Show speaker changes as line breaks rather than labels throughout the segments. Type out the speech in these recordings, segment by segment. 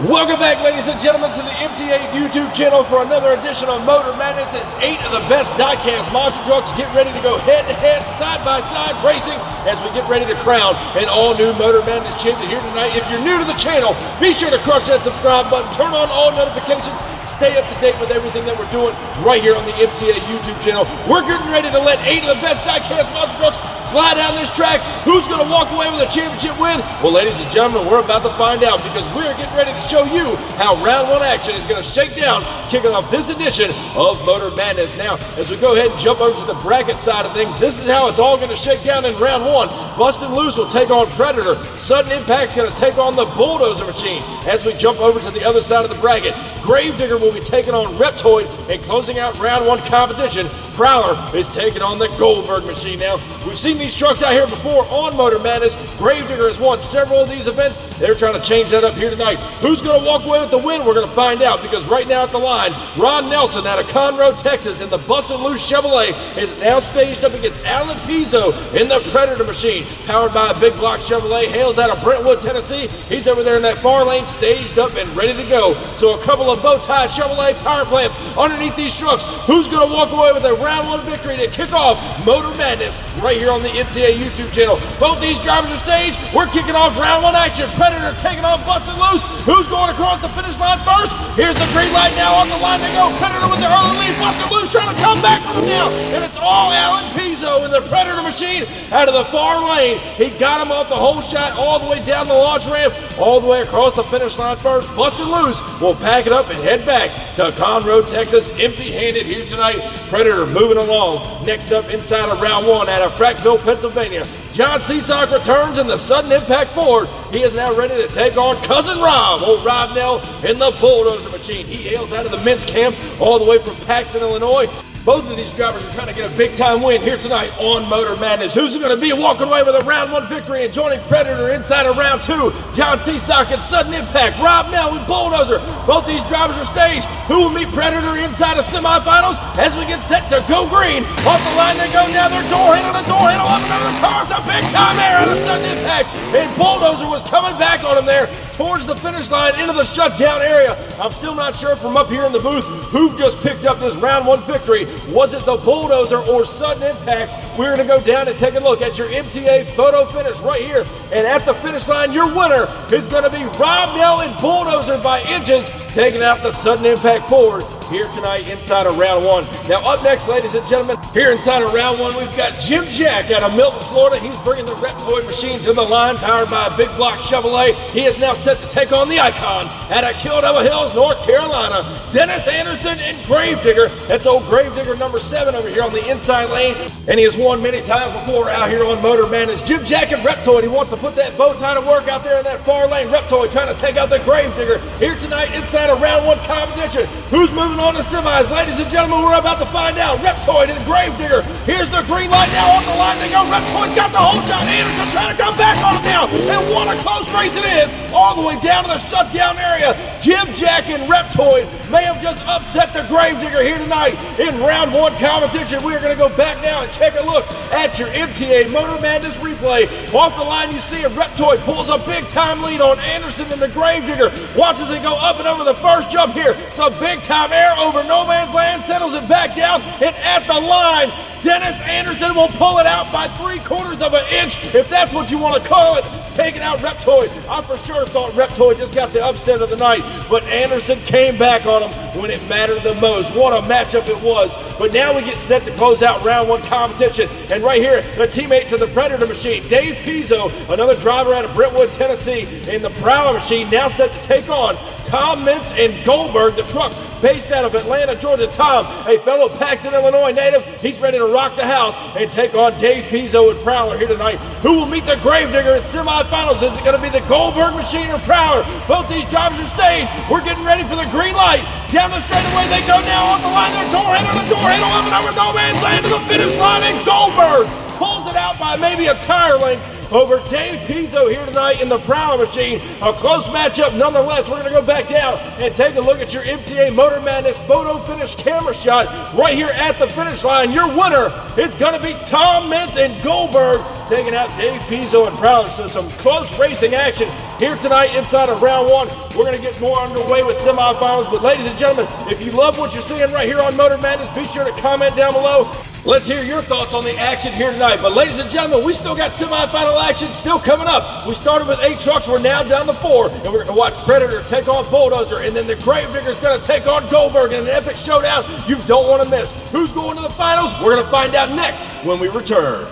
Welcome back, ladies and gentlemen, to the MTA YouTube channel for another edition of Motor Madness. As 8 of the best Diecast monster trucks get ready to go head-to-head, side-by-side racing as we get ready to crown an all-new Motor Madness champion here tonight. If you're new to the channel, be sure to crush that subscribe button, turn on all notifications, stay up to date with everything that we're doing right here on the MTA YouTube channel. We're getting ready to let 8 of the best Diecast monster trucks fly down this track. Who's going to walk away with a championship win? Well, ladies and gentlemen, we're about to find out because we're getting ready to show you how round one action is going to shake down, kicking off this edition of Motor Madness. Now, as we go ahead and jump over to the bracket side of things, this is how it's all going to shake down in round one. Bustin Loose will take on Predator. Sudden Impact's going to take on the Bulldozer machine. As we jump over to the other side of the bracket, Gravedigger will be taking on Rept, and closing out round one competition, Prowler is taking on the Goldberg machine. Now, we've seen these trucks out here before on Motor Madness. Gravedigger has won several of these events. They're trying to change that up here tonight. Who's going to walk away with the win? We're going to find out, because right now at the line, Ron Nelson out of Conroe, Texas, in the Bustin Loose Chevrolet is now staged up against Alan Pizzo in the Predator machine, powered by a big block Chevrolet. Hails out of Brentwood, Tennessee. He's over there in that far lane, staged up and ready to go. So a couple of bow-tie Chevrolet power plants underneath these trucks. Who's going to walk away with a round one victory to kick off Motor Madness right here on the MTA YouTube channel? Both these drivers are staged. We're kicking off round one action. Predator taking on Bustin Loose. Who's going across the finish line first? Here's the green light now. On the line they go. Predator with the early lead. Bustin Loose trying to come back from him now. And it's all Alan Pizzo in the Predator machine out of the far lane. He got him off the whole shot all the way down the launch ramp, all the way across the finish line first. Bustin Loose will pack it up and head back to Conroe, Texas, empty-handed here tonight. Predator moving along. Next up inside of round one out of Frackville, Pennsylvania, John Seasock returns in the Sudden Impact Ford. He is now ready to take on Cousin Rob, old Rob Nell, in the Bulldozer machine. He hails out of the Mintz camp all the way from Paxton, Illinois. Both of these drivers are trying to get a big-time win here tonight on Motor Madness. Who's going to be walking away with a round one victory and joining Predator inside of round two? John Seasock and Sudden Impact, Rob Nell with Bulldozer. Both these drivers are staged. Who will meet Predator inside of semifinals as we get set to go green? Off the line they go now. They're door handle to door handle up and over the cars. A big-time air out of Sudden Impact. And Bulldozer was coming back on him there towards the finish line into the shutdown area. I'm still not sure from up here in the booth who just picked up this round one victory. Was it the Bulldozer or Sudden Impact? We're going to go down and take a look at your MTA photo finish right here. And at the finish line, your winner is going to be Rob Nell and Bulldozer by inches, taking out the Sudden Impact Ford here tonight inside of round one. Now up next, ladies and gentlemen, here inside of round one, we've got Jim Jack out of Milton, Florida. He's bringing the Rept machine to the line, powered by a big block Chevrolet. He is now set to take on the Icon out of Kildover Hills, North Carolina, Dennis Anderson and Gravedigger. That's old Gravedigger number 7 over here on the inside lane, and he has won many times before out here on Motor Madness. Jim Jack and Reptoid, he wants to put that bow tie to work out there in that far lane. Reptoid trying to take out the Gravedigger here tonight inside of round one competition. Who's moving on to semis? Ladies and gentlemen, we're about to find out. Reptoid and Gravedigger. Here's the green light now. On the line they go. Reptoid's got the whole shot. Anderson trying to come back on him now. And what a close race it is. All the way down to the shutdown area. Jim Jack and Reptoid may have just upset the Gravedigger here tonight in round one competition. We are going to go back now and take a look at your MTA Motor Madness replay. Off the line you see a Reptoid pulls a big time lead on Anderson and the Gravedigger. Watches it go up and over the first jump here. Some big time air over no man's land, settles it back down, and at the line, Dennis Anderson will pull it out by 3/4 of an inch, if that's what you want to call it, taking out Reptoid. I for sure thought Reptoid just got the upset of the night, but Anderson came back on him when it mattered the most. What a matchup it was. But now we get set to close out round one competition, and right here, the teammate to the Predator machine, Dave Pizzo, another driver out of Brentwood, Tennessee, in the Prowler machine, now set to take on Tom Mintz and Goldberg, the truck based out of Atlanta, Georgia. Tom, a fellow Paxton, Illinois native, he's ready to rock the house and take on Dave Pizzo and Prowler here tonight. Who will meet the Gravedigger in semifinals? Is it going to be the Goldberg machine or Prowler? Both these drivers are staged. We're getting ready for the green light. Down the straightaway they go now. On the line, they're door handle to door handle up and over no man's land to the finish line, and Goldberg pulls it out by maybe a tire length. over Dave Pizzo here tonight in the Prowler machine. A close matchup nonetheless. We're going to go back down and take a look at your MTA Motor Madness photo finish camera shot right here at the finish line. Your winner is going to be Tom Mintz and Goldberg taking out Dave Pizzo and Prowler. So some close racing action here tonight inside of round one. We're going to get more underway with semifinals. But ladies and gentlemen, if you love what you're seeing right here on Motor Madness, be sure to comment down below. Let's hear your thoughts on the action here tonight. But ladies and gentlemen, we still got semifinal action still coming up. We started with 8 trucks. We're now down to 4. And we're going to watch Predator take on Bulldozer. And then the Gravedigger is going to take on Goldberg in an epic showdown you don't want to miss. Who's going to the finals? We're going to find out next when we return.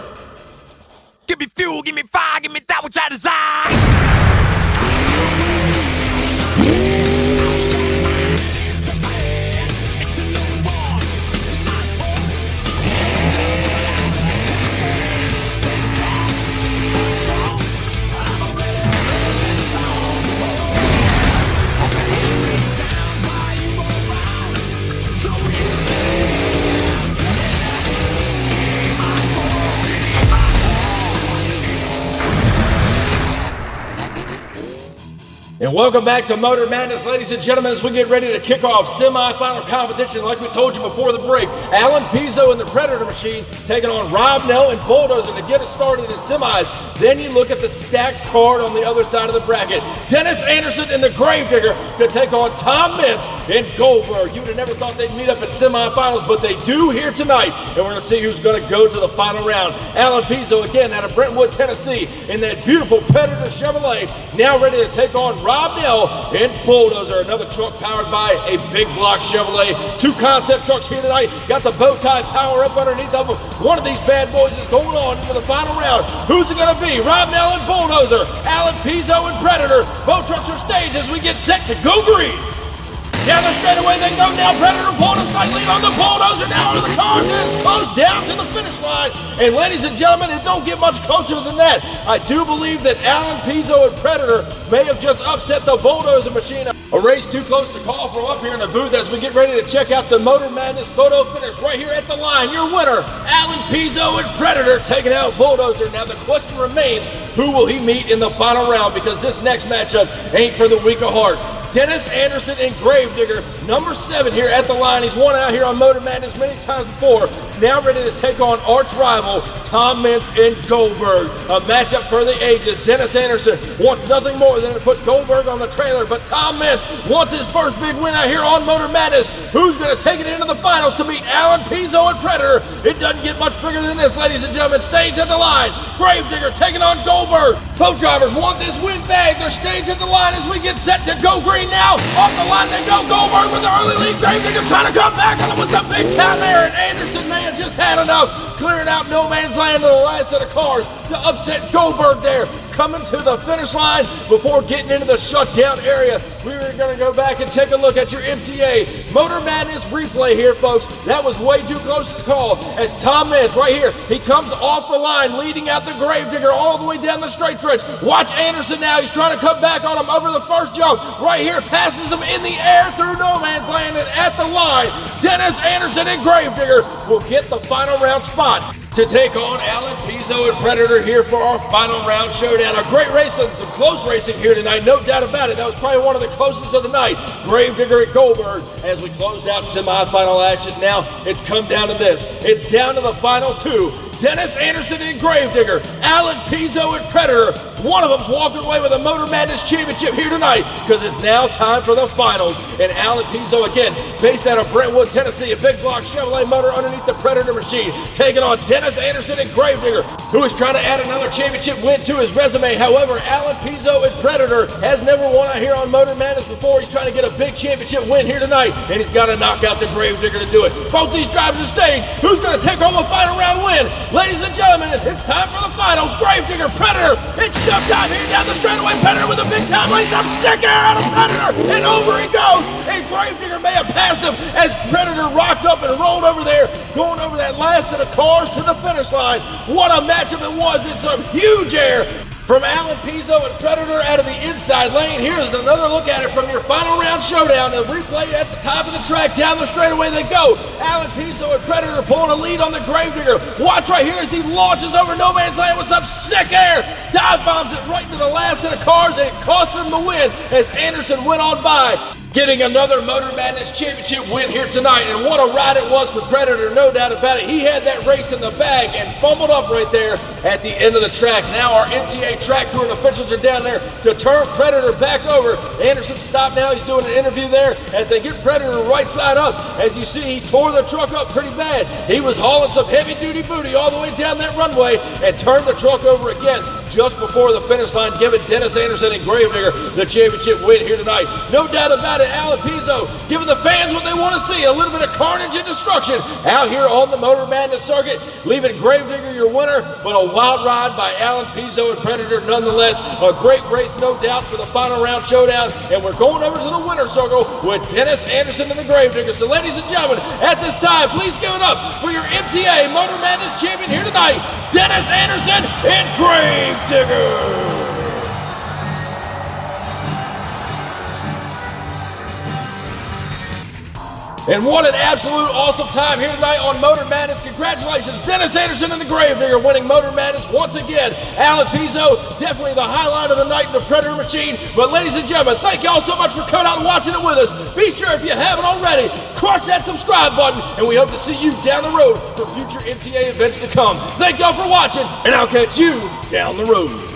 Give me fuel, give me fire, give me that which I desire.
And welcome back to Motor Madness, ladies and gentlemen, as we get ready to kick off semi-final competition. Like we told you before the break, Alan Pizzo and the Predator machine taking on Rob Nell and Bulldozer to get us started in semis. Then you look at the stacked card on the other side of the bracket. Dennis Anderson and the Gravedigger to take on Tom Mintz and Goldberg. You would have never thought they'd meet up in semifinals, but they do here tonight. And we're going to see who's going to go to the final round. Alan Pizzo, again, out of Brentwood, Tennessee, in that beautiful Predator Chevrolet, now ready to take on Rob Nell and Bulldozer, another truck powered by a big block Chevrolet. 2 concept trucks here tonight. Got the bow tie power up underneath of them. One of these bad boys is going on into the final round. Who's it going to be? Rob Nell and Bulldozer, Alan Pizzo and Predator. Both trucks are staged as we get set to go green. Down the straightaway they go now. Predator pulling a slight lead on the Bulldozer. Now over the cars, and it's close down to the finish line. And ladies and gentlemen, it don't get much closer than that. I do believe that Alan Pizzo and Predator may have just upset the Bulldozer machine. A race too close to call from up here in the booth as we get ready to check out the Motor Madness photo finish right here at the line. Your winner, Alan Pizzo and Predator taking out Bulldozer. Now the question remains, who will he meet in the final round? Because this next matchup ain't for the weak of heart. Dennis Anderson and Gravedigger, number 7 here at the line. He's won out here on Motor Madness many times before. Now ready to take on arch rival Tom Mintz and Goldberg. A matchup for the ages. Dennis Anderson wants nothing more than to put Goldberg on the trailer, but Tom Mintz wants his first big win out here on Motor Madness. Who's going to take it into the finals to beat Alan Pizzo and Predator? It doesn't get much bigger than this, ladies and gentlemen. Stage at the line. Gravedigger taking on Goldberg. Both drivers want this win bag. They're staged at the line as we get set to go green now. Off the line they go. Goldberg with the early lead. Gravedigger trying to come back on him with the big time there. And Anderson may have just had enough. Clearing out no man's land to the last set of cars to upset Goldberg there. Coming to the finish line before getting into the shutdown area. We were going to go back and take a look at your MTA Motor Madness replay here, folks. That was way too close to call as Tom Mintz right here. He comes off the line, leading out the Gravedigger all the way down the straight stretch. Watch Anderson now. He's trying to come back on him over the first jump. Right here, passes him in the air through no man's land, and at the line, Dennis Anderson and Gravedigger will get the final round spot to take on Alan Pizzo and Predator here for our final round showdown. A great race and some close racing here tonight, no doubt about it. That was probably one of the closest of the night. Gravedigger and Goldberg as we closed out semifinal action. Now it's come down to this. It's down to the final 2. Dennis Anderson and Gravedigger, Alan Pizzo and Predator. One of them's walking away with a Motor Madness championship here tonight because it's now time for the finals. And Alan Pizzo, again, based out of Brentwood, Tennessee, a big block Chevrolet motor underneath the Predator machine, taking on Dennis Anderson and Gravedigger, who is trying to add another championship win to his resume. However, Alan Pizzo and Predator has never won out here on Motor Madness before. He's trying to get a big championship win here tonight, and he's got to knock out the Gravedigger to do it. Both these drivers are staged. Who's going to take home a final round win? Ladies and gentlemen, it's time for the finals. Gravedigger, Predator, it's showtime here down the straightaway. Predator with a big time lead. Some sick air out of Predator, and over he goes. And Gravedigger may have passed him as Predator rocked up and rolled over there, going over that last set of cars to the finish line. What a matchup it was. It's some huge air. From Alan Pizzo and Predator out of the inside lane, here's another look at it from your final round showdown. A replay at the top of the track, down the straightaway they go. Alan Pizzo and Predator pulling a lead on the Gravedigger. Watch right here as he launches over no man's land with some sick air. Dive bombs it right into the last set of cars, and it cost him the win as Anderson went on by, getting another Motor Madness Championship win here tonight. And what a ride it was for Predator, no doubt about it. He had that race in the bag and fumbled up right there at the end of the track. Now our MTA track crew and officials are down there to turn Predator back over. Anderson stopped now. He's doing an interview there as they get Predator right side up. As you see, he tore the truck up pretty bad. He was hauling some heavy duty booty all the way down that runway and turned the truck over again just before the finish line, giving Dennis Anderson and Gravedigger the championship win here tonight. No doubt about it, Alan Pizzo giving the fans what they want to see, a little bit of carnage and destruction out here on the Motor Madness circuit, leaving Gravedigger your winner, but a wild ride by Alan Pizzo and Predator nonetheless. A great race, no doubt, for the final round showdown, and we're going over to the winner's circle with Dennis Anderson and the Gravedigger. So ladies and gentlemen, at this time, please give it up for your MTA Motor Madness champion here tonight, Dennis Anderson and Gravedigger. And what an absolute awesome time here tonight on Motor Madness. Congratulations, Dennis Anderson and the Gravedigger winning Motor Madness once again. Alan Pizzo, definitely the highlight of the night in the Predator machine. But ladies and gentlemen, thank y'all so much for coming out and watching it with us. Be sure, if you haven't already, crush that subscribe button, and we hope to see you down the road for future MTA events to come. Thank y'all for watching, and I'll catch you down the road.